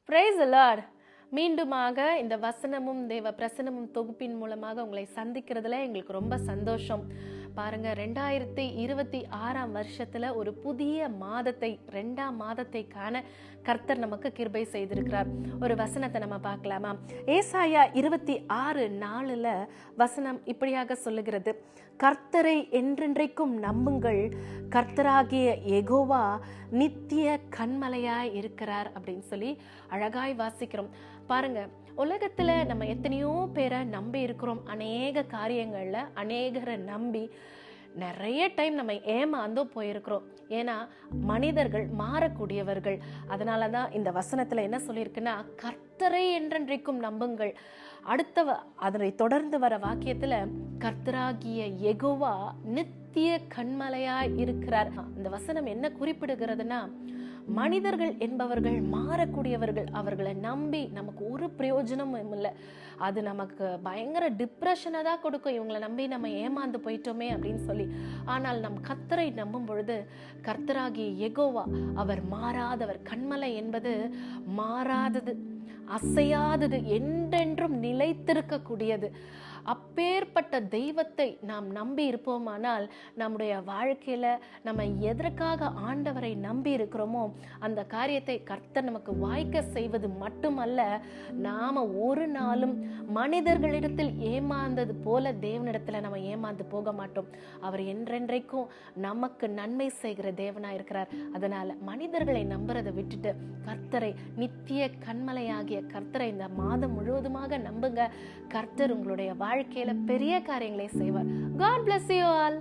Praise the Lord. மீண்டுமாக இந்த வசனமும் தேவ பிரசனமும் தொகுப்பின் மூலமாக உங்களை சந்திக்கிறதுல எங்களுக்கு ரொம்ப சந்தோஷம். பாருங்க, 2026 வருஷத்துல ஒரு புதிய மாதத்தை, 2ஆம் மாதத்தை காண கர்த்தர் நமக்கு கிருபை செய்திருக்கிறார். ஒரு வசனத்தை நம்ம பார்க்கலாமா? ஏசாயா 26:4 வசனம் இப்படியாக சொல்லுகிறது, கர்த்தரை என்றென்றைக்கும் நம்புங்கள், கர்த்தராகிய யெகோவா நித்திய கன்மலையாய் இருக்கிறார் அப்படின்னு சொல்லி அழகாய் வாசிக்கிறோம். பாருங்க, உலகத்துல நம்ம எத்தனையோ பேரை நம்பி இருக்கிறோம். அநேக காரியங்கள்ல அநேகரை நம்பி நிறைய டைம் நம்ம ஏமாந்தோ போயிருக்கிறோம். ஏன்னா மனிதர்கள் மாறக்கூடியவர்கள். அதனாலதான் இந்த வசனத்துல என்ன சொல்லியிருக்குன்னா, கர்த்தரை என்றென்றைக்கும் நம்புங்கள். அதனை தொடர்ந்து வர வாக்கியத்துல கர்த்தராகிய யெகோவா நித்திய கன்மலையாய் இருக்கிறார். இந்த வசனம் என்ன குறிப்பிடுகிறதுனா, மனிதர்கள் என்பவர்கள் மாறக்கூடியவர்கள். அவர்களை நம்பி நமக்கு ஒரு பிரயோஜனமும் இல்லை. அது நமக்கு பயங்கர டிப்ரெஷனை தான் கொடுக்கும், இவங்களை நம்பி நம்ம ஏமாந்து போயிட்டோமே அப்படின்னு சொல்லி. ஆனால் நம் கர்த்தரை நம்பும் பொழுது, கர்த்தராகிய யெகோவா அவர் மாறாதவர். கன்மலை என்பது மாறாதது, அசையாதது, என்றென்றும் நிலைத்திருக்கக்கூடியது. அப்பேற்பட்ட தெய்வத்தை நாம் நம்பி இருப்போமானால், நம்முடைய வாழ்க்கையில நம்ம எதற்காக ஆண்டவரை நம்பி இருக்கிறோமோ அந்த காரியத்தை கர்த்தர் நமக்கு வாய்க்க செய்வது மட்டுமல்ல, நாம ஒரு நாளும் மனிதர்களிடத்தில் ஏமாந்தது போல தேவனிடத்துல நம்ம ஏமாந்து போக மாட்டோம். அவர் என்றென்றைக்கும் நமக்கு நன்மை செய்கிற தேவனா இருக்கிறார். அதனால மனிதர்களை நம்புறதை விட்டுட்டு கர்த்தரை, நித்திய கன்மலையாகிய கர்த்தரை இந்த மாதம் முழுவதுமாக நம்புங்க. கர்த்தர் உங்களுடைய வாழ்க்கையில பெரிய காரியங்களை செய்வார். God bless you all.